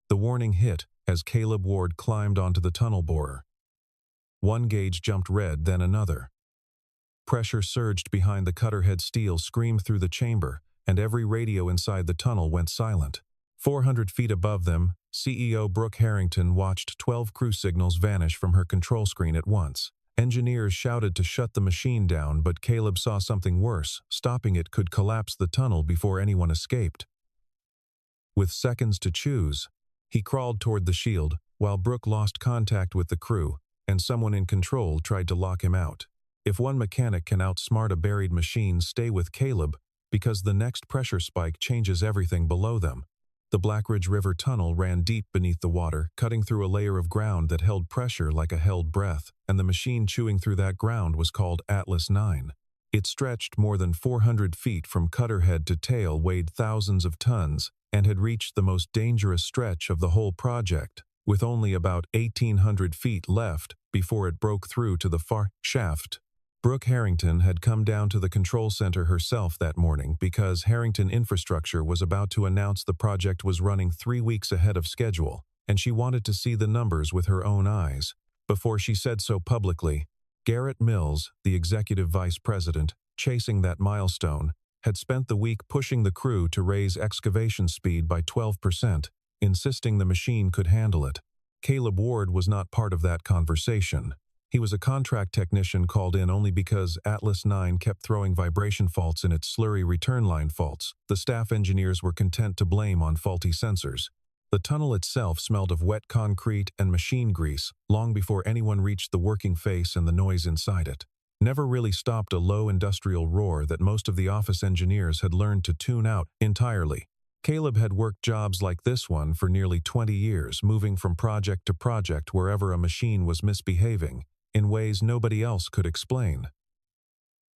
The warning hit as Caleb Ward climbed onto the tunnel borer. One gauge jumped red, then another. Pressure surged behind the cutterhead. Steel screamed through the chamber, and every radio inside the tunnel went silent. 400 feet above them, CEO Brooke Harrington watched 12 crew signals vanish from her control screen at once. Engineers shouted to shut the machine down, but Caleb saw something worse. Stopping it could collapse the tunnel before anyone escaped. With seconds to choose, he crawled toward the shield, while Brooke lost contact with the crew, and someone in control tried to lock him out. If one mechanic can outsmart a buried machine, stay with Caleb, because the next pressure spike changes everything below them. The Blackridge River Tunnel ran deep beneath the water, cutting through a layer of ground that held pressure like a held breath, and the machine chewing through that ground was called Atlas 9. It stretched more than 400 feet from cutterhead to tail, weighed thousands of tons, and had reached the most dangerous stretch of the whole project, with only about 1,800 feet left before it broke through to the far shaft. Brooke Harrington had come down to the control center herself that morning because Harrington Infrastructure was about to announce the project was running 3 weeks ahead of schedule, and she wanted to see the numbers with her own eyes. Before she said so publicly, Garrett Mills, the executive vice president, chasing that milestone, had spent the week pushing the crew to raise excavation speed by 12%, insisting the machine could handle it. Caleb Ward was not part of that conversation. He was a contract technician called in only because Atlas 9 kept throwing vibration faults in its slurry return line faults. The staff engineers were content to blame on faulty sensors. The tunnel itself smelled of wet concrete and machine grease long before anyone reached the working face, and the noise inside it never really stopped a low industrial roar that most of the office engineers had learned to tune out entirely. Caleb had worked jobs like this one for nearly 20 years, moving from project to project wherever a machine was misbehaving, in ways nobody else could explain.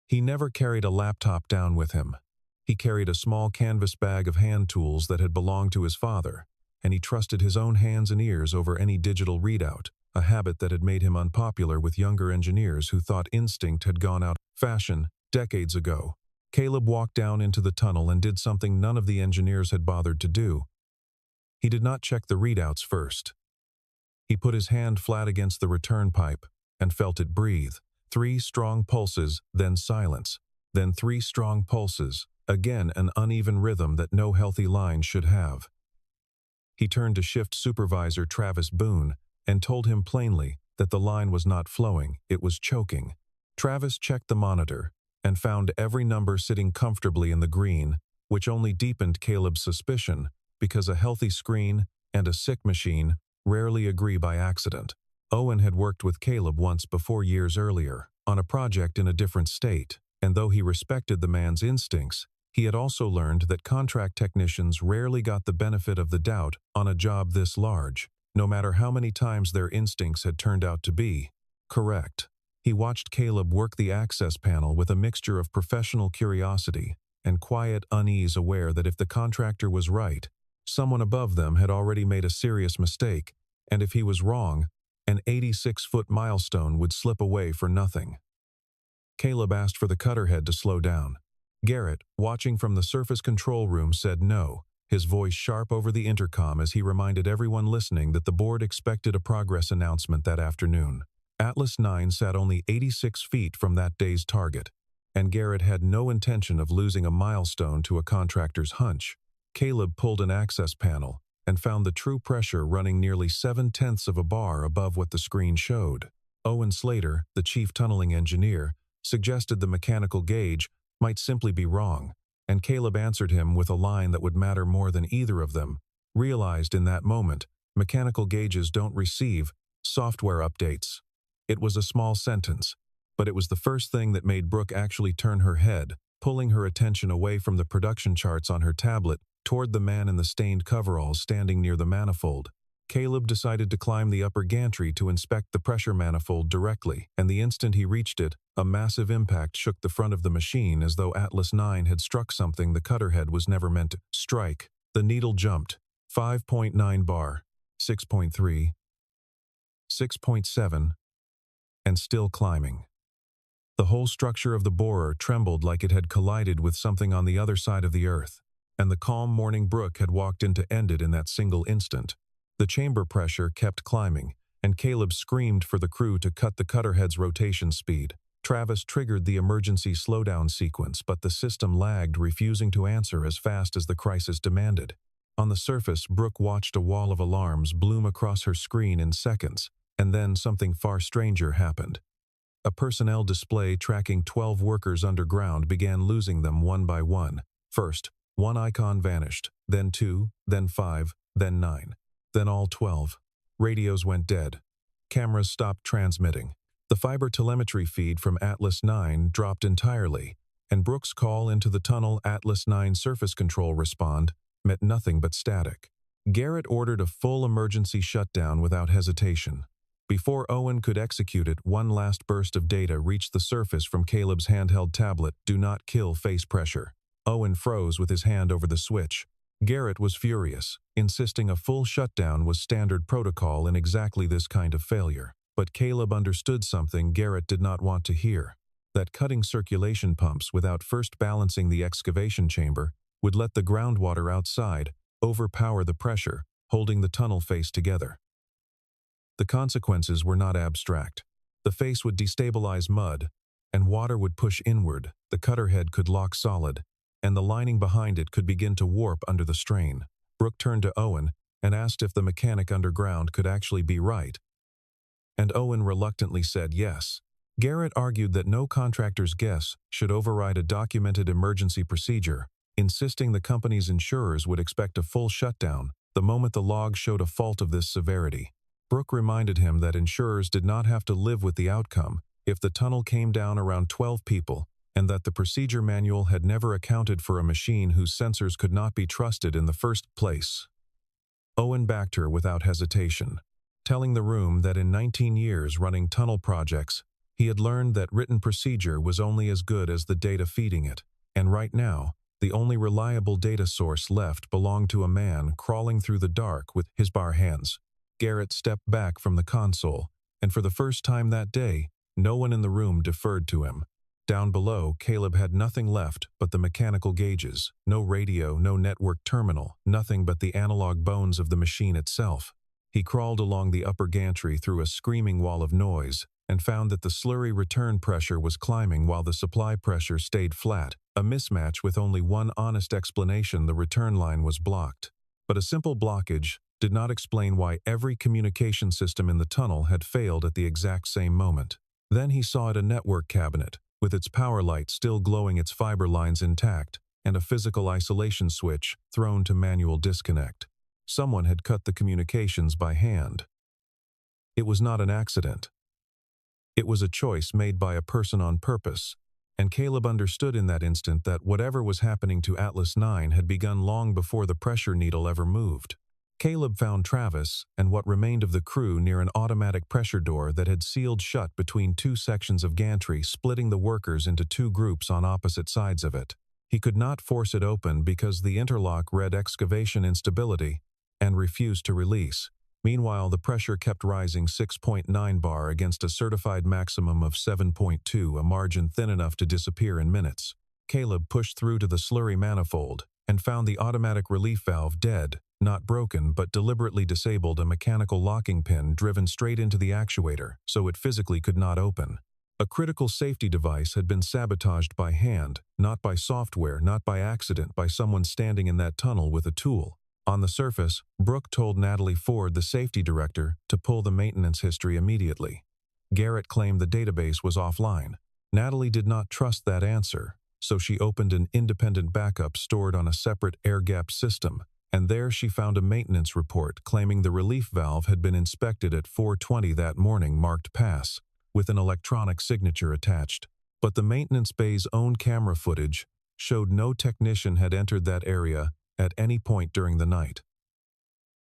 He never carried a laptop down with him. He carried a small canvas bag of hand tools that had belonged to his father, and he trusted his own hands and ears over any digital readout, a habit that had made him unpopular with younger engineers who thought instinct had gone out of fashion decades ago. Caleb walked down into the tunnel and did something none of the engineers had bothered to do. He did not check the readouts first. He put his hand flat against the return pipe and felt it breathe. 3 strong pulses, then silence, then 3 strong pulses, again an uneven rhythm that no healthy line should have. He turned to shift supervisor Travis Boone and told him plainly that the line was not flowing, it was choking. Travis checked the monitor and found every number sitting comfortably in the green, which only deepened Caleb's suspicion, because a healthy screen and a sick machine rarely agree by accident. Owen had worked with Caleb once before years earlier, on a project in a different state, and though he respected the man's instincts, he had also learned that contract technicians rarely got the benefit of the doubt on a job this large, no matter how many times their instincts had turned out to be correct. He watched Caleb work the access panel with a mixture of professional curiosity and quiet unease, aware that if the contractor was right, someone above them had already made a serious mistake, and if he was wrong, an 86-foot milestone would slip away for nothing. Caleb asked for the cutterhead to slow down. Garrett, watching from the surface control room, said no, his voice sharp over the intercom as he reminded everyone listening that the board expected a progress announcement that afternoon. Atlas 9 sat only 86 feet from that day's target, and Garrett had no intention of losing a milestone to a contractor's hunch. Caleb pulled an access panel and found the true pressure running nearly 7/10 of a bar above what the screen showed. Owen Slater, the chief tunneling engineer, suggested the mechanical gauge might simply be wrong, and Caleb answered him with a line that would matter more than either of them. Realized in that moment, mechanical gauges don't receive software updates. It was a small sentence, but it was the first thing that made Brooke actually turn her head, pulling her attention away from the production charts on her tablet toward the man in the stained coveralls standing near the manifold. Caleb decided to climb the upper gantry to inspect the pressure manifold directly, and the instant he reached it, a massive impact shook the front of the machine as though Atlas 9 had struck something the cutterhead was never meant to strike. The needle jumped. 5.9 bar, 6.3, 6.7, and still climbing. The whole structure of the borer trembled like it had collided with something on the other side of the earth, and the calm morning Brooke had walked in to end it in that single instant. The chamber pressure kept climbing, and Caleb screamed for the crew to cut the cutterhead's rotation speed. Travis triggered the emergency slowdown sequence, but the system lagged, refusing to answer as fast as the crisis demanded. On the surface, Brooke watched a wall of alarms bloom across her screen in seconds, and then something far stranger happened. A personnel display tracking 12 workers underground began losing them one by one. First, one icon vanished, then 2, then 5, then 9, then all 12. Radios went dead. Cameras stopped transmitting. The fiber telemetry feed from Atlas 9 dropped entirely, and Brooke's call into the tunnel Atlas 9 surface control respond met nothing but static. Garrett ordered a full emergency shutdown without hesitation. Before Owen could execute it, one last burst of data reached the surface from Caleb's handheld tablet. Do not kill face pressure. Owen froze with his hand over the switch. Garrett was furious, insisting a full shutdown was standard protocol in exactly this kind of failure. But Caleb understood something Garrett did not want to hear, that cutting circulation pumps without first balancing the excavation chamber would let the groundwater outside overpower the pressure, holding the tunnel face together. The consequences were not abstract. The face would destabilize mud, and water would push inward. The cutter head could lock solid, and the lining behind it could begin to warp under the strain. Brooke turned to Owen and asked if the mechanic underground could actually be right. And Owen reluctantly said yes. Garrett argued that no contractor's guess should override a documented emergency procedure, insisting the company's insurers would expect a full shutdown the moment the log showed a fault of this severity. Brooke reminded him that insurers did not have to live with the outcome if the tunnel came down around 12 people, and that the procedure manual had never accounted for a machine whose sensors could not be trusted in the first place. Owen backed her without hesitation, telling the room that in 19 years running tunnel projects, he had learned that written procedure was only as good as the data feeding it, and right now, the only reliable data source left belonged to a man crawling through the dark with his bare hands. Garrett stepped back from the console, and for the first time that day, no one in the room deferred to him. Down below, Caleb had nothing left but the mechanical gauges, no radio, no network terminal, nothing but the analog bones of the machine itself. He crawled along the upper gantry through a screaming wall of noise and found that the slurry return pressure was climbing while the supply pressure stayed flat, a mismatch with only one honest explanation: the return line was blocked. But a simple blockage did not explain why every communication system in the tunnel had failed at the exact same moment. Then he saw it: a network cabinet, with its power light still glowing, its fiber lines intact, and a physical isolation switch thrown to manual disconnect. Someone had cut the communications by hand. It was not an accident. It was a choice made by a person on purpose, and Caleb understood in that instant that whatever was happening to Atlas 9 had begun long before the pressure needle ever moved. Caleb found Travis and what remained of the crew near an automatic pressure door that had sealed shut between two sections of gantry, splitting the workers into two groups on opposite sides of it. He could not force it open because the interlock read excavation instability and refused to release. Meanwhile, the pressure kept rising 6.9 bar against a certified maximum of 7.2, a margin thin enough to disappear in minutes. Caleb pushed through to the slurry manifold and found the automatic relief valve dead, not broken but deliberately disabled, a mechanical locking pin driven straight into the actuator so it physically could not open. A critical safety device had been sabotaged by hand, not by software, not by accident, by someone standing in that tunnel with a tool. On the surface, Brooke told Natalie Ford, the safety director, to pull the maintenance history immediately. Garrett claimed the database was offline. Natalie did not trust that answer, so she opened an independent backup stored on a separate air-gapped system, and there she found a maintenance report claiming the relief valve had been inspected at 4:20 that morning, marked pass, with an electronic signature attached. But the maintenance bay's own camera footage showed no technician had entered that area at any point during the night.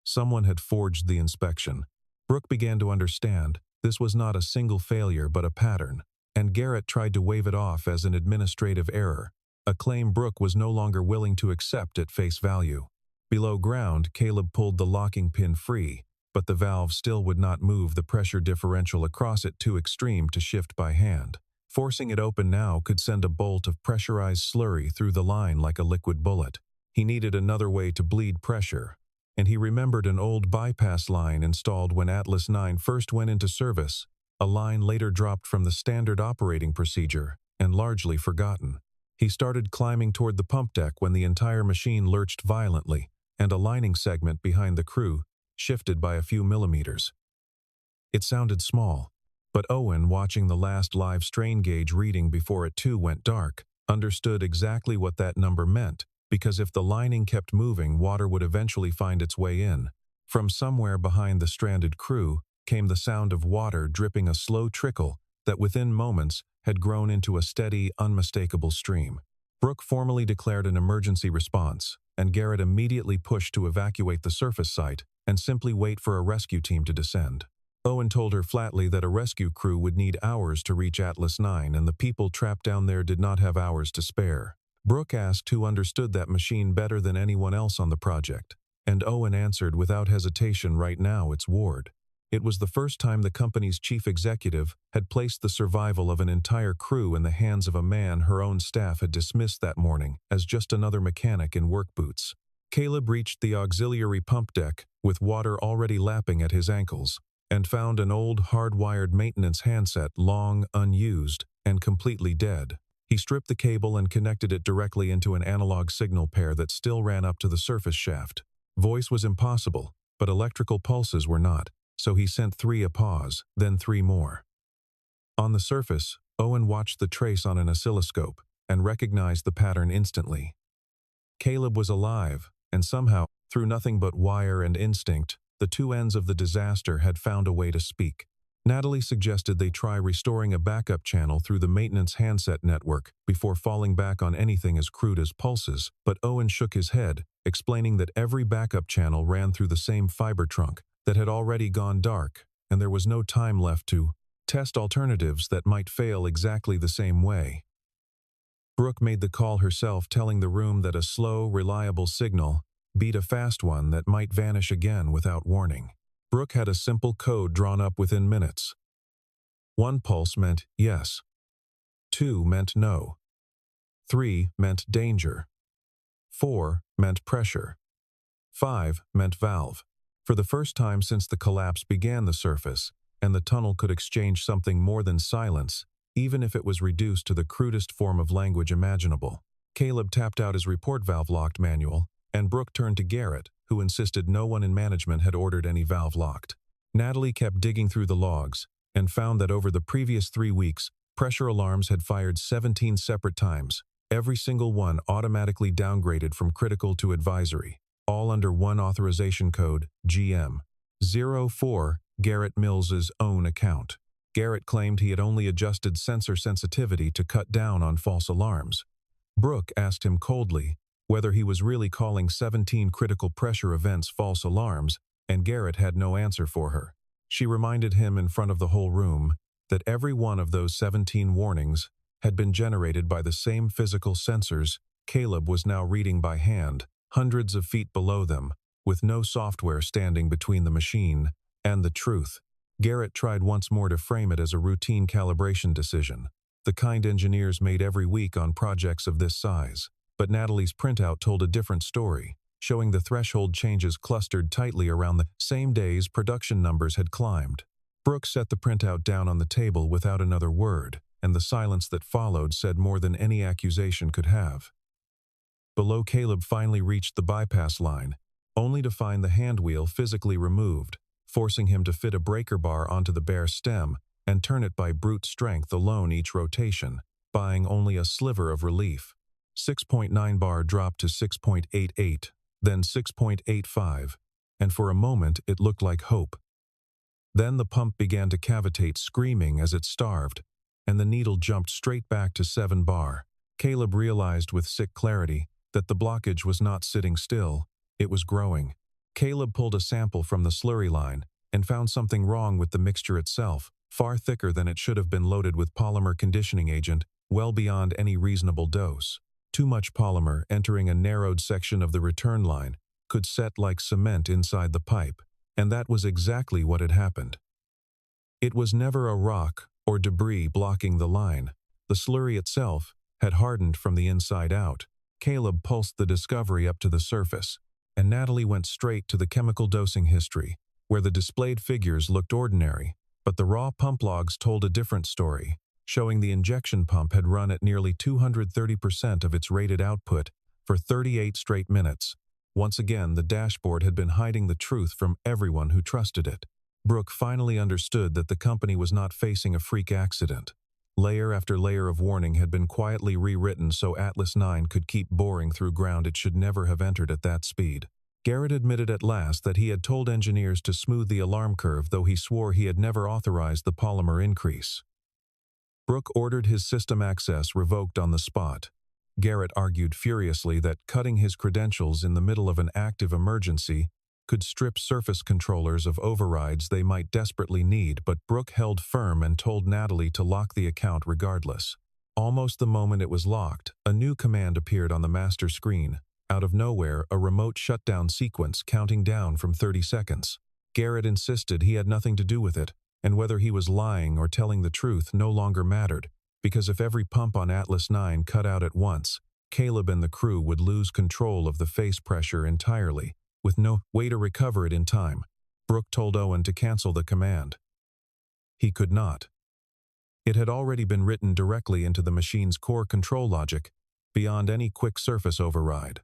Someone had forged the inspection. Brooke began to understand this was not a single failure but a pattern, and Garrett tried to wave it off as an administrative error, a claim Brooke was no longer willing to accept at face value. Below ground, Caleb pulled the locking pin free, but the valve still would not move, the pressure differential across it too extreme to shift by hand. Forcing it open now could send a bolt of pressurized slurry through the line like a liquid bullet. He needed another way to bleed pressure, and he remembered an old bypass line installed when Atlas 9 first went into service, a line later dropped from the standard operating procedure and largely forgotten. He started climbing toward the pump deck when the entire machine lurched violently, and a lining segment behind the crew shifted by a few millimeters. It sounded small, but Owen, watching the last live strain gauge reading before it too went dark, understood exactly what that number meant, because if the lining kept moving, water would eventually find its way in. From somewhere behind the stranded crew came the sound of water dripping, a slow trickle that within moments had grown into a steady, unmistakable stream. Brooke formally declared an emergency response, and Garrett immediately pushed to evacuate the surface site and simply wait for a rescue team to descend. Owen told her flatly that a rescue crew would need hours to reach Atlas 9, and the people trapped down there did not have hours to spare. Brooke asked who understood that machine better than anyone else on the project, and Owen answered without hesitation, right now it's Ward. It was the first time the company's chief executive had placed the survival of an entire crew in the hands of a man her own staff had dismissed that morning as just another mechanic in work boots. Caleb reached the auxiliary pump deck with water already lapping at his ankles, and found an old hardwired maintenance handset, long unused and completely dead. He stripped the cable and connected it directly into an analog signal pair that still ran up to the surface shaft. Voice was impossible, but electrical pulses were not, so he sent 3 a pause, then 3 more. On the surface, Owen watched the trace on an oscilloscope and recognized the pattern instantly. Caleb was alive, and somehow, through nothing but wire and instinct, the two ends of the disaster had found a way to speak. Natalie suggested they try restoring a backup channel through the maintenance handset network before falling back on anything as crude as pulses, but Owen shook his head, explaining that every backup channel ran through the same fiber trunk that had already gone dark, and there was no time left to test alternatives that might fail exactly the same way. Brooke made the call herself, telling the room that a slow, reliable signal beat a fast one that might vanish again without warning. Brooke had a simple code drawn up within minutes. 1 pulse meant yes. 2 meant no. 3 meant danger. 4 meant pressure. 5 meant valve. For the first time since the collapse began, the surface and the tunnel could exchange something more than silence, even if it was reduced to the crudest form of language imaginable. Caleb tapped out his report valve-locked manual, and Brooke turned to Garrett, who insisted no one in management had ordered any valve locked. Natalie kept digging through the logs and found that over the previous 3 weeks, pressure alarms had fired 17 separate times, every single one automatically downgraded from critical to advisory, all under one authorization code, GM04, Garrett Mills's own account. Garrett claimed he had only adjusted sensor sensitivity to cut down on false alarms. Brooke asked him coldly whether he was really calling 17 critical pressure events false alarms, and Garrett had no answer for her. She reminded him in front of the whole room that every one of those 17 warnings had been generated by the same physical sensors Caleb was now reading by hand, hundreds of feet below them, with no software standing between the machine and the truth. Garrett tried once more to frame it as a routine calibration decision, the kind engineers made every week on projects of this size. But Natalie's printout told a different story, showing the threshold changes clustered tightly around the same days production numbers had climbed. Brooke set the printout down on the table without another word, and the silence that followed said more than any accusation could have. Below, Caleb finally reached the bypass line, only to find the handwheel physically removed, forcing him to fit a breaker bar onto the bare stem and turn it by brute strength alone each rotation, buying only a sliver of relief. 6.9 bar dropped to 6.88, then 6.85, and for a moment it looked like hope. Then the pump began to cavitate, screaming as it starved, and the needle jumped straight back to 7 bar. Caleb realized with sick clarity that the blockage was not sitting still, it was growing. Caleb pulled a sample from the slurry line and found something wrong with the mixture itself, far thicker than it should have been, loaded with polymer conditioning agent, well beyond any reasonable dose. Too much polymer entering a narrowed section of the return line could set like cement inside the pipe, and that was exactly what had happened. It was never a rock or debris blocking the line. The slurry itself had hardened from the inside out. Caleb pulsed the discovery up to the surface, and Natalie went straight to the chemical dosing history, where the displayed figures looked ordinary, but the raw pump logs told a different story, showing the injection pump had run at nearly 230% of its rated output for 38 straight minutes. Once again, the dashboard had been hiding the truth from everyone who trusted it. Brooke finally understood that the company was not facing a freak accident. Layer after layer of warning had been quietly rewritten so Atlas 9 could keep boring through ground it should never have entered at that speed. Garrett admitted at last that he had told engineers to smooth the alarm curve, though he swore he had never authorized the polymer increase. Brooke ordered his system access revoked on the spot. Garrett argued furiously that cutting his credentials in the middle of an active emergency could strip surface controllers of overrides they might desperately need, but Brooke held firm and told Natalie to lock the account regardless. Almost the moment it was locked, a new command appeared on the master screen. Out of nowhere, a remote shutdown sequence counting down from 30 seconds. Garrett insisted he had nothing to do with it, and whether he was lying or telling the truth no longer mattered, because if every pump on Atlas 9 cut out at once, Caleb and the crew would lose control of the face pressure entirely, with no way to recover it in time. Brooke told Owen to cancel the command. He could not. It had already been written directly into the machine's core control logic, beyond any quick surface override.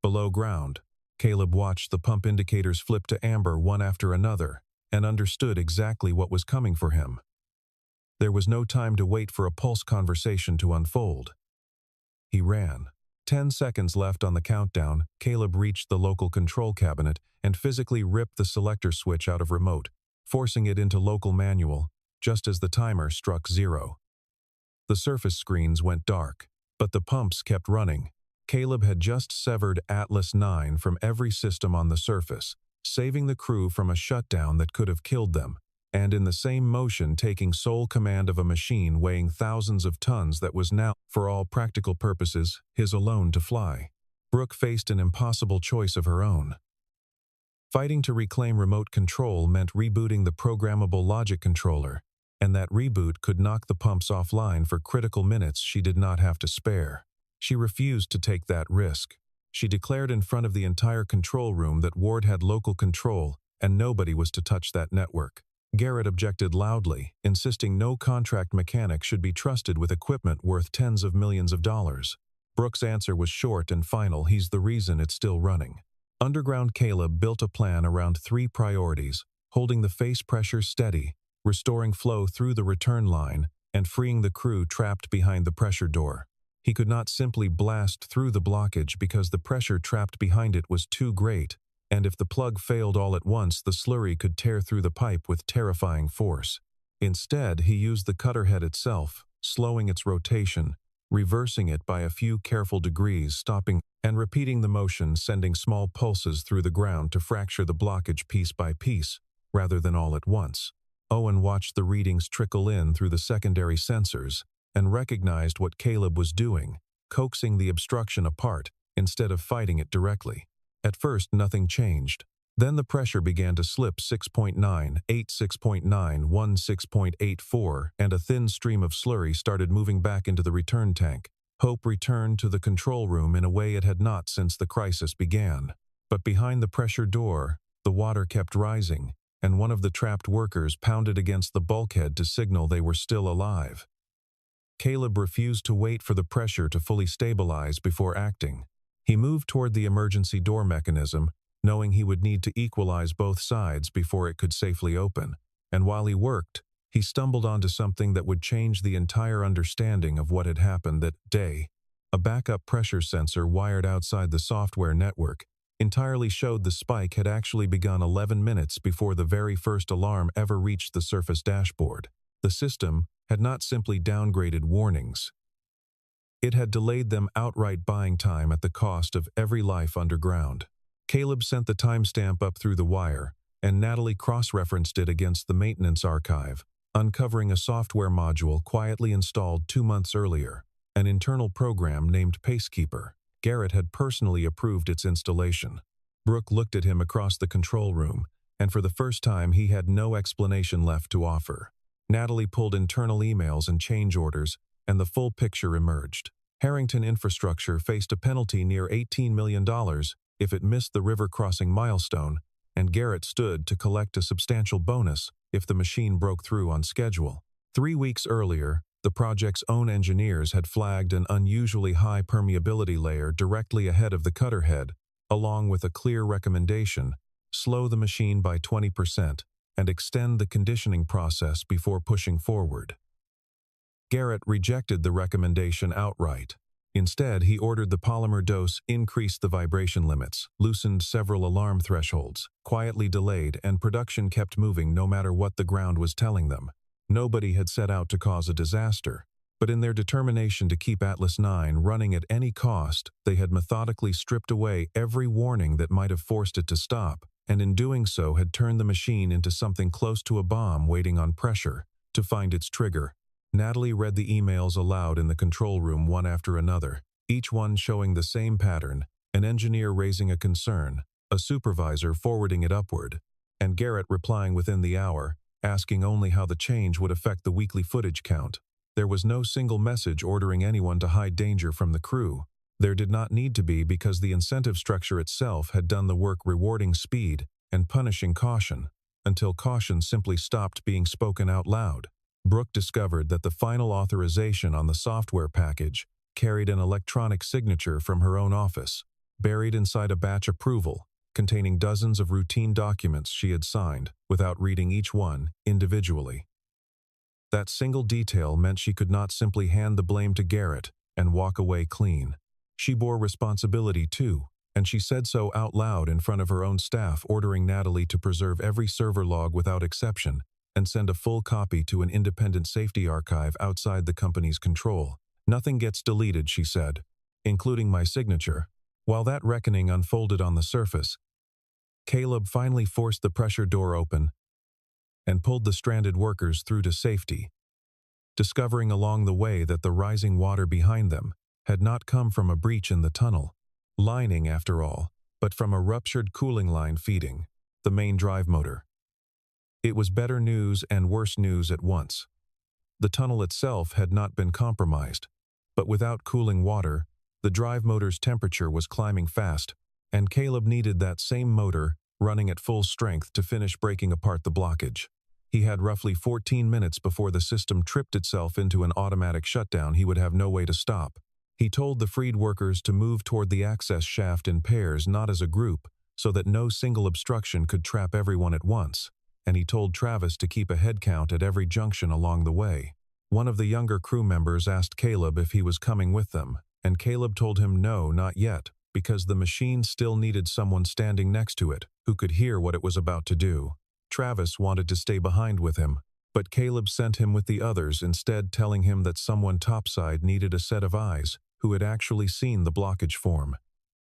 Below ground, Caleb watched the pump indicators flip to amber one after another, and understood exactly what was coming for him. There was no time to wait for a pulse conversation to unfold. He ran. 10 seconds left on the countdown, Caleb reached the local control cabinet and physically ripped the selector switch out of remote, forcing it into local manual, just as the timer struck 0. The surface screens went dark, but the pumps kept running. Caleb had just severed Atlas 9 from every system on the surface, saving the crew from a shutdown that could have killed them, and in the same motion taking sole command of a machine weighing thousands of tons that was now, for all practical purposes, his alone to fly. Brooke faced an impossible choice of her own. Fighting to reclaim remote control meant rebooting the programmable logic controller, and that reboot could knock the pumps offline for critical minutes she did not have to spare. She refused to take that risk. She declared in front of the entire control room that Ward had local control and nobody was to touch that network. Garrett objected loudly, insisting no contract mechanic should be trusted with equipment worth tens of millions of dollars. Brooke's answer was short and final: he's the reason it's still running. Underground Caleb built a plan around 3 priorities: holding the face pressure steady, restoring flow through the return line, and freeing the crew trapped behind the pressure door. He could not simply blast through the blockage because the pressure trapped behind it was too great, and if the plug failed all at once, the slurry could tear through the pipe with terrifying force. Instead, he used the cutter head itself, slowing its rotation, reversing it by a few careful degrees, stopping and repeating the motion, sending small pulses through the ground to fracture the blockage piece by piece, rather than all at once. Owen watched the readings trickle in through the secondary sensors and recognized what Caleb was doing, coaxing the obstruction apart instead of fighting it directly. At first, nothing changed. Then the pressure began to slip: 6.9, 8, 6.9, 1, 6.84, and a thin stream of slurry started moving back into the return tank. Hope returned to the control room in a way it had not since the crisis began. But behind the pressure door, the water kept rising, and one of the trapped workers pounded against the bulkhead to signal they were still alive. Caleb refused to wait for the pressure to fully stabilize before acting. He moved toward the emergency door mechanism, knowing he would need to equalize both sides before it could safely open. And while he worked, he stumbled onto something that would change the entire understanding of what had happened that day. A backup pressure sensor wired outside the software network entirely showed the spike had actually begun 11 minutes before the very first alarm ever reached the surface dashboard. The system had not simply downgraded warnings. It had delayed them outright, buying time at the cost of every life underground. Caleb sent the timestamp up through the wire, and Natalie cross-referenced it against the maintenance archive, uncovering a software module quietly installed 2 months earlier, an internal program named Pacekeeper. Garrett had personally approved its installation. Brooke looked at him across the control room, and for the first time he had no explanation left to offer. Natalie pulled internal emails and change orders, and the full picture emerged. Harrington Infrastructure faced a penalty near $18 million if it missed the river-crossing milestone, and Garrett stood to collect a substantial bonus if the machine broke through on schedule. 3 weeks earlier, the project's own engineers had flagged an unusually high permeability layer directly ahead of the cutter head, along with a clear recommendation: slow the machine by 20% and extend the conditioning process before pushing forward. Garrett rejected the recommendation outright. Instead, he ordered the polymer dose, increased the vibration limits, loosened several alarm thresholds, quietly delayed, and production kept moving no matter what the ground was telling them. Nobody had set out to cause a disaster, but in their determination to keep Atlas 9 running at any cost, they had methodically stripped away every warning that might have forced it to stop, and in doing so had turned the machine into something close to a bomb waiting on pressure to find its trigger. Natalie read the emails aloud in the control room one after another, each one showing the same pattern: an engineer raising a concern, a supervisor forwarding it upward, and Garrett replying within the hour, asking only how the change would affect the weekly footage count. There was no single message ordering anyone to hide danger from the crew. There did not need to be, because the incentive structure itself had done the work, rewarding speed and punishing caution, until caution simply stopped being spoken out loud. Brooke discovered that the final authorization on the software package carried an electronic signature from her own office, buried inside a batch approval containing dozens of routine documents she had signed without reading each one individually. That single detail meant she could not simply hand the blame to Garrett and walk away clean. She bore responsibility too, and she said so out loud in front of her own staff, ordering Natalie to preserve every server log without exception and send a full copy to an independent safety archive outside the company's control. "Nothing gets deleted," she said, "including my signature." While that reckoning unfolded on the surface, Caleb finally forced the pressure door open and pulled the stranded workers through to safety, discovering along the way that the rising water behind them had not come from a breach in the tunnel lining after all, but from a ruptured cooling line feeding the main drive motor. It was better news and worse news at once. The tunnel itself had not been compromised, but without cooling water, the drive motor's temperature was climbing fast, and Caleb needed that same motor running at full strength to finish breaking apart the blockage. He had roughly 14 minutes before the system tripped itself into an automatic shutdown he would have no way to stop. He told the freed workers to move toward the access shaft in pairs, not as a group, so that no single obstruction could trap everyone at once, and he told Travis to keep a head count at every junction along the way. One of the younger crew members asked Caleb if he was coming with them, and Caleb told him no, not yet, because the machine still needed someone standing next to it who could hear what it was about to do. Travis wanted to stay behind with him, but Caleb sent him with the others instead, telling him that someone topside needed a set of eyes who had actually seen the blockage form.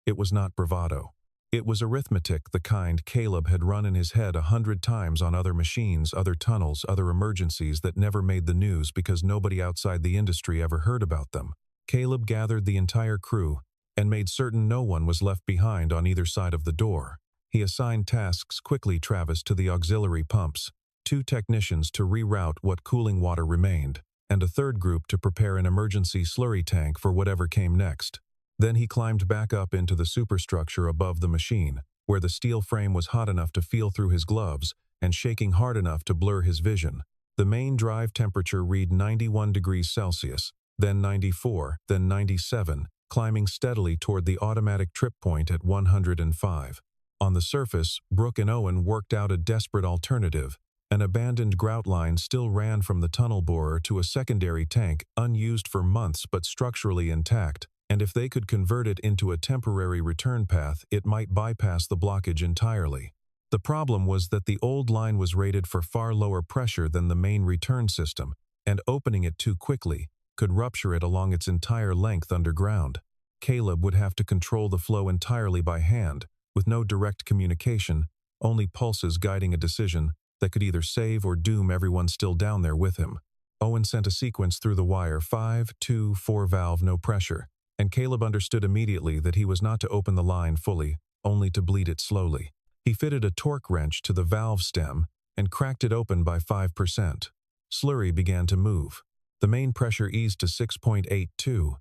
It was not bravado. It was arithmetic, the kind Caleb had run in his head 100 times on other machines, other tunnels, other emergencies that never made the news because nobody outside the industry ever heard about them. Caleb gathered the entire crew and made certain no one was left behind on either side of the door. He assigned tasks quickly: Travis to the auxiliary pumps, 2 technicians to reroute what cooling water remained, and a third group to prepare an emergency slurry tank for whatever came next. Then he climbed back up into the superstructure above the machine, where the steel frame was hot enough to feel through his gloves and shaking hard enough to blur his vision. The main drive temperature read 91 degrees Celsius, then 94, then 97, climbing steadily toward the automatic trip point at 105. On the surface, Brooke and Owen worked out a desperate alternative. An abandoned grout line still ran from the tunnel borer to a secondary tank, unused for months but structurally intact, and if they could convert it into a temporary return path, it might bypass the blockage entirely. The problem was that the old line was rated for far lower pressure than the main return system, and opening it too quickly could rupture it along its entire length underground. Caleb would have to control the flow entirely by hand, with no direct communication, only pulses guiding a decision that could either save or doom everyone still down there with him. Owen sent a sequence through the wire: 5, 2, 4 valve, no pressure, and Caleb understood immediately that he was not to open the line fully, only to bleed it slowly. He fitted a torque wrench to the valve stem and cracked it open by 5%. Slurry began to move. The main pressure eased to 6.82.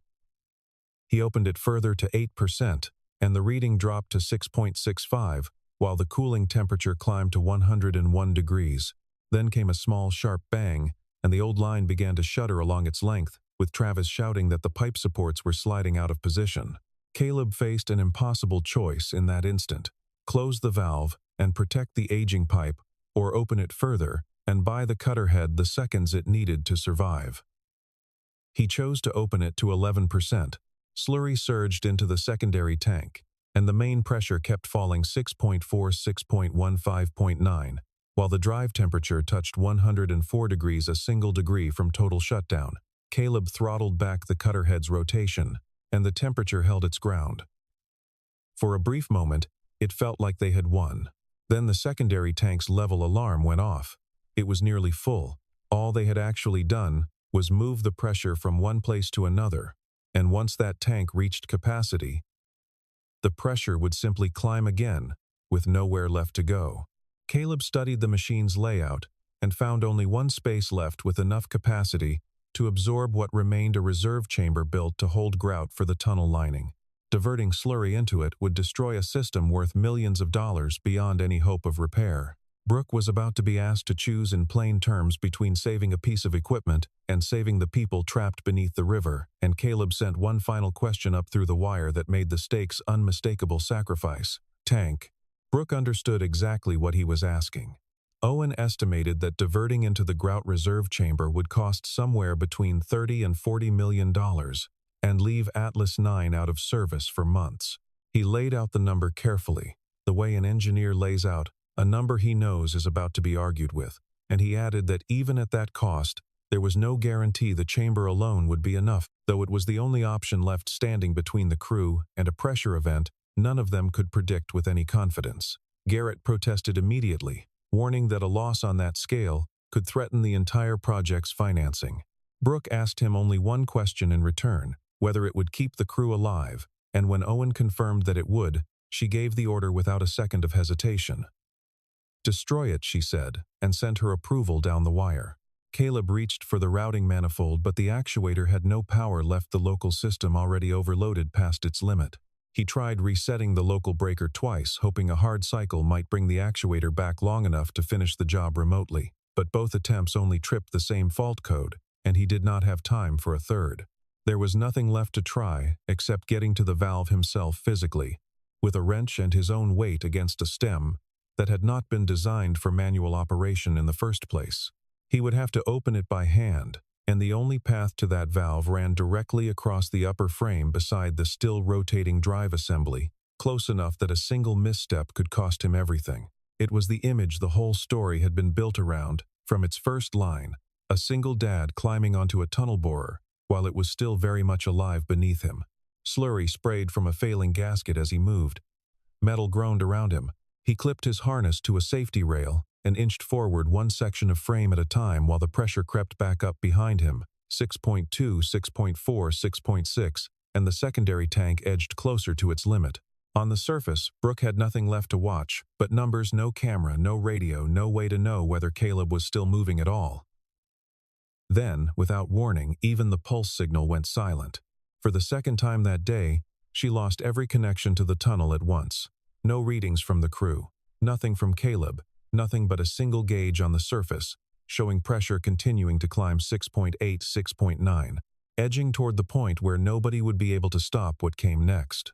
He opened it further to 8%, and the reading dropped to 6.65, while the cooling temperature climbed to 101 degrees. Then came a small, sharp bang, and the old line began to shudder along its length, with Travis shouting that the pipe supports were sliding out of position. Caleb faced an impossible choice in that instant: close the valve and protect the aging pipe, or open it further and buy the cutter head the seconds it needed to survive. He chose to open it to 11%. Slurry surged into the secondary tank, and the main pressure kept falling 6.4, 6.15.9, while the drive temperature touched 104 degrees, a single degree from total shutdown. Caleb throttled back the cutter head's rotation, and the temperature held its ground. For a brief moment, it felt like they had won. Then the secondary tank's level alarm went off. It was nearly full. All they had actually done was move the pressure from one place to another, and once that tank reached capacity, the pressure would simply climb again, with nowhere left to go. Caleb studied the machine's layout and found only one space left with enough capacity to absorb what remained, a reserve chamber built to hold grout for the tunnel lining. Diverting slurry into it would destroy a system worth millions of dollars beyond any hope of repair. Brooke was about to be asked to choose in plain terms between saving a piece of equipment and saving the people trapped beneath the river, and Caleb sent one final question up through the wire that made the stakes unmistakable: sacrifice. Tank. Brooke understood exactly what he was asking. Owen estimated that diverting into the grout reserve chamber would cost somewhere between $30 and $40 million and leave Atlas 9 out of service for months. He laid out the number carefully, the way an engineer lays out a number he knows is about to be argued with, and he added that even at that cost, there was no guarantee the chamber alone would be enough. Though it was the only option left standing between the crew and a pressure event, none of them could predict with any confidence. Garrett protested immediately, warning that a loss on that scale could threaten the entire project's financing. Brooke asked him only one question in return: whether it would keep the crew alive, and when Owen confirmed that it would, she gave the order without a second of hesitation. "Destroy it," she said, and sent her approval down the wire. Caleb reached for the routing manifold, but the actuator had no power left, the local system already overloaded past its limit. He tried resetting the local breaker twice, hoping a hard cycle might bring the actuator back long enough to finish the job remotely, but both attempts only tripped the same fault code, and he did not have time for a third. There was nothing left to try except getting to the valve himself physically, with a wrench and his own weight against a stem that had not been designed for manual operation in the first place. He would have to open it by hand, and the only path to that valve ran directly across the upper frame beside the still rotating drive assembly, close enough that a single misstep could cost him everything. It was the image the whole story had been built around, from its first line: a single dad climbing onto a tunnel borer, while it was still very much alive beneath him. Slurry sprayed from a failing gasket as he moved. Metal groaned around him. He clipped his harness to a safety rail and inched forward one section of frame at a time while the pressure crept back up behind him: 6.2, 6.4, 6.6, and the secondary tank edged closer to its limit. On the surface, Brooke had nothing left to watch, but numbers, no camera, no radio, no way to know whether Caleb was still moving at all. Then, without warning, even the pulse signal went silent. For the second time that day, she lost every connection to the tunnel at once. No readings from the crew, nothing from Caleb, nothing but a single gauge on the surface, showing pressure continuing to climb 6.8, 6.9, edging toward the point where nobody would be able to stop what came next.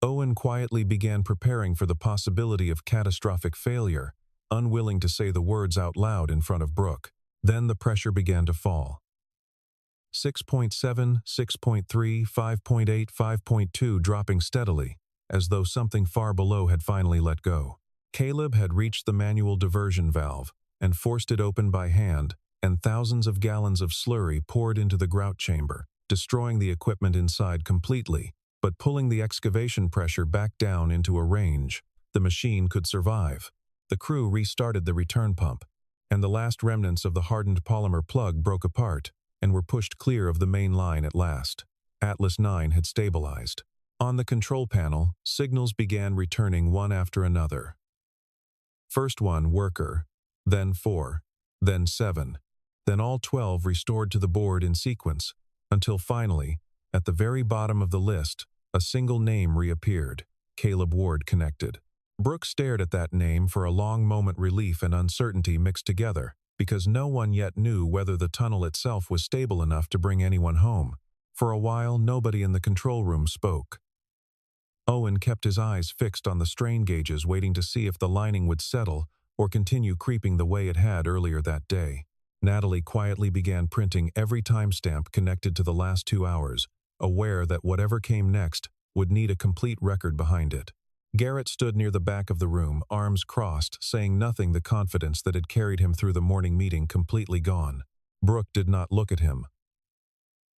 Owen quietly began preparing for the possibility of catastrophic failure, unwilling to say the words out loud in front of Brooke. Then the pressure began to fall. 6.7, 6.3, 5.8, 5.2, dropping steadily, as though something far below had finally let go. Caleb had reached the manual diversion valve and forced it open by hand, and thousands of gallons of slurry poured into the grout chamber, destroying the equipment inside completely, but pulling the excavation pressure back down into a range the machine could survive. The crew restarted the return pump, and the last remnants of the hardened polymer plug broke apart and were pushed clear of the main line at last. Atlas 9 had stabilized. On the control panel, signals began returning one after another. First one, worker, then 4, then 7, then all 12 restored to the board in sequence, until finally, at the very bottom of the list, A single name reappeared: Caleb Ward connected. Brooke stared at that name for a long moment, relief and uncertainty mixed together, because no one yet knew whether the tunnel itself was stable enough to bring anyone home. For a while, nobody in the control room spoke. Owen kept his eyes fixed on the strain gauges, waiting to see if the lining would settle or continue creeping the way it had earlier that day. Natalie quietly began printing every timestamp connected to the last 2 hours, aware that whatever came next would need a complete record behind it. Garrett stood near the back of the room, arms crossed, saying nothing, the confidence that had carried him through the morning meeting completely gone. Brooke did not look at him.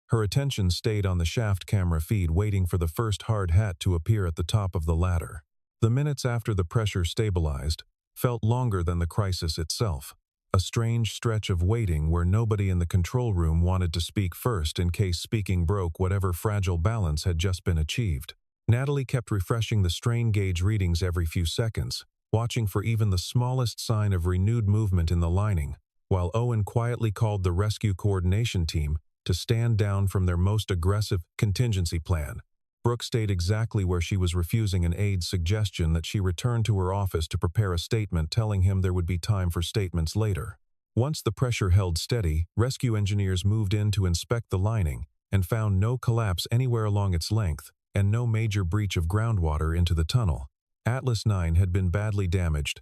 Her attention stayed on the shaft camera feed, waiting for the first hard hat to appear at the top of the ladder. The minutes after the pressure stabilized felt longer than the crisis itself. A strange stretch of waiting where nobody in the control room wanted to speak first in case speaking broke whatever fragile balance had just been achieved. Natalie kept refreshing the strain gauge readings every few seconds, watching for even the smallest sign of renewed movement in the lining, while Owen quietly called the rescue coordination team to stand down from their most aggressive contingency plan. Brooke stayed exactly where she was, refusing an aide's suggestion that she return to her office to prepare a statement, telling him there would be time for statements later. Once the pressure held steady, rescue engineers moved in to inspect the lining and found no collapse anywhere along its length and no major breach of groundwater into the tunnel. Atlas 9 had been badly damaged.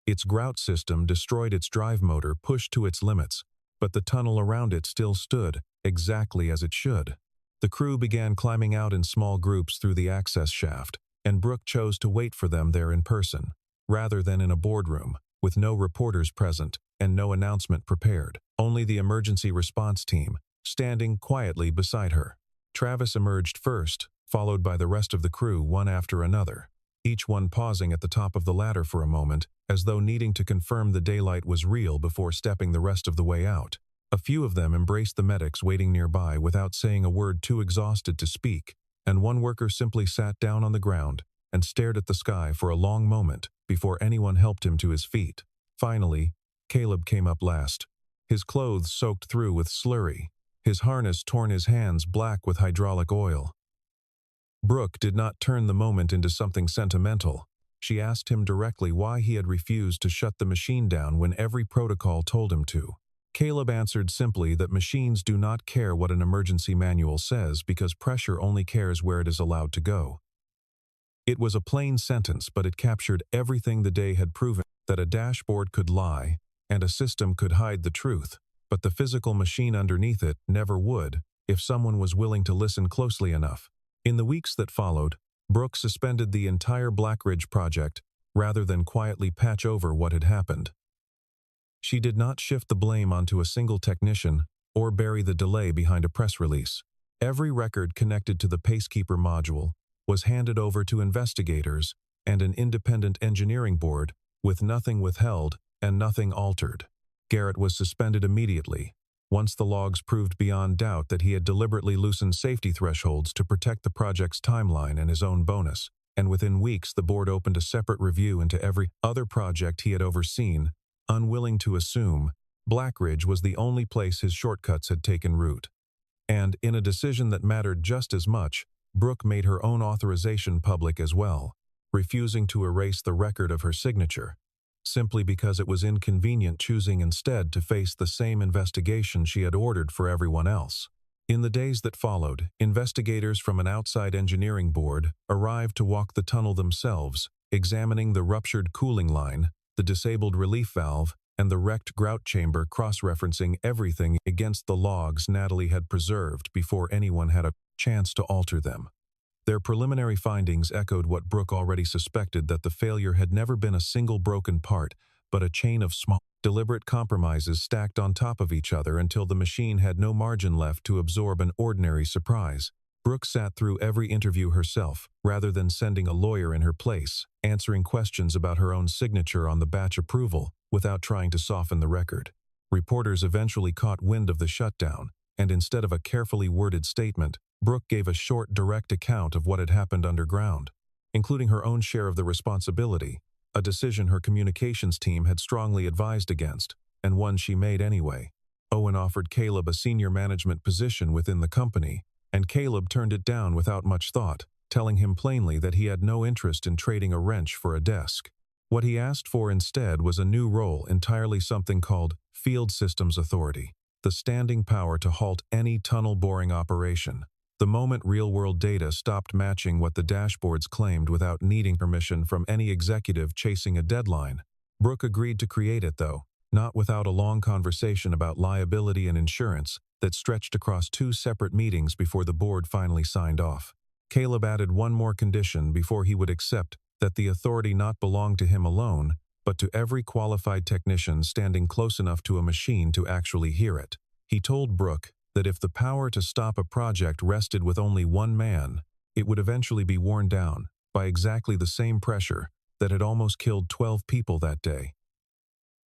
Its grout system destroyed, its drive motor pushed to its limits, but the tunnel around it still stood, exactly as it should. The crew began climbing out in small groups through the access shaft, and Brooke chose to wait for them there in person, rather than in a boardroom, with no reporters present and no announcement prepared. Only the emergency response team, standing quietly beside her. Travis emerged first, followed by the rest of the crew, one after another, each one pausing at the top of the ladder for a moment, as though needing to confirm the daylight was real before stepping the rest of the way out. A few of them embraced the medics waiting nearby without saying a word, too exhausted to speak, and one worker simply sat down on the ground and stared at the sky for a long moment before anyone helped him to his feet. Finally, Caleb came up last, his clothes soaked through with slurry, his harness torn, his hands black with hydraulic oil. Brooke did not turn the moment into something sentimental. She asked him directly why he had refused to shut the machine down when every protocol told him to. Caleb answered simply that machines do not care what an emergency manual says because pressure only cares where it is allowed to go. It was a plain sentence, but it captured everything the day had proven: that a dashboard could lie and a system could hide the truth, but the physical machine underneath it never would if someone was willing to listen closely enough. In the weeks that followed, Brooke suspended the entire Blackridge project rather than quietly patch over what had happened. She did not shift the blame onto a single technician or bury the delay behind a press release. Every record connected to the Pacekeeper module was handed over to investigators and an independent engineering board, with nothing withheld and nothing altered. Garrett was suspended immediately, once the logs proved beyond doubt that he had deliberately loosened safety thresholds to protect the project's timeline and his own bonus, and within weeks the board opened a separate review into every other project he had overseen, unwilling to assume Blackridge was the only place his shortcuts had taken root. And, in a decision that mattered just as much, Brooke made her own authorization public as well, refusing to erase the record of her signature, simply because it was inconvenient, choosing instead to face the same investigation she had ordered for everyone else. In the days that followed, investigators from an outside engineering board arrived to walk the tunnel themselves, examining the ruptured cooling line, the disabled relief valve, and the wrecked grout chamber, cross-referencing everything against the logs Natalie had preserved before anyone had a chance to alter them. Their preliminary findings echoed what Brooke already suspected, that the failure had never been a single broken part, but a chain of small, deliberate compromises stacked on top of each other until the machine had no margin left to absorb an ordinary surprise. Brooke sat through every interview herself, rather than sending a lawyer in her place, answering questions about her own signature on the batch approval, without trying to soften the record. Reporters eventually caught wind of the shutdown, and instead of a carefully worded statement, Brooke gave a short, direct account of what had happened underground, including her own share of the responsibility, a decision her communications team had strongly advised against, and one she made anyway. Owen offered Caleb a senior management position within the company, and Caleb turned it down without much thought, telling him plainly that he had no interest in trading a wrench for a desk. What he asked for instead was a new role, entirely something called Field Systems Authority, the standing power to halt any tunnel boring operation. The moment real-world data stopped matching what the dashboards claimed without needing permission from any executive chasing a deadline, Brooke agreed to create it, though, not without a long conversation about liability and insurance that stretched across 2 separate meetings before the board finally signed off. Caleb added one more condition before he would accept that the authority not belong to him alone, but to every qualified technician standing close enough to a machine to actually hear it. He told Brooke that if the power to stop a project rested with only one man, it would eventually be worn down by exactly the same pressure that had almost killed 12 people that day.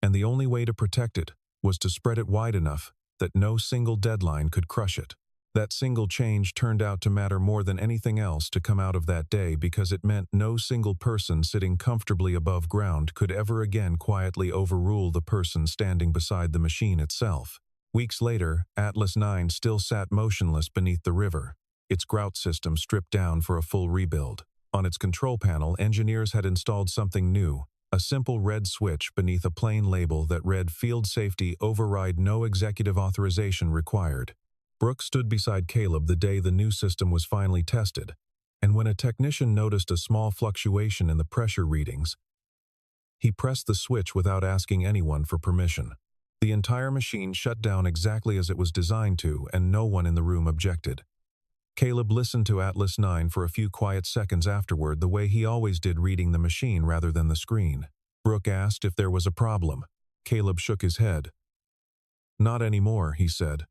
And the only way to protect it was to spread it wide enough that no single deadline could crush it. That single change turned out to matter more than anything else to come out of that day because it meant no single person sitting comfortably above ground could ever again quietly overrule the person standing beside the machine itself. Weeks later, Atlas 9 still sat motionless beneath the river, its grout system stripped down for a full rebuild. On its control panel, engineers had installed something new, a simple red switch beneath a plain label that read "Field Safety Override No Executive Authorization Required." Brooke stood beside Caleb the day the new system was finally tested, and when a technician noticed a small fluctuation in the pressure readings, he pressed the switch without asking anyone for permission. The entire machine shut down exactly as it was designed to, and no one in the room objected. Caleb listened to Atlas 9 for a few quiet seconds afterward, the way he always did, reading the machine rather than the screen. Brooke asked if there was a problem. Caleb shook his head. "Not anymore," he said.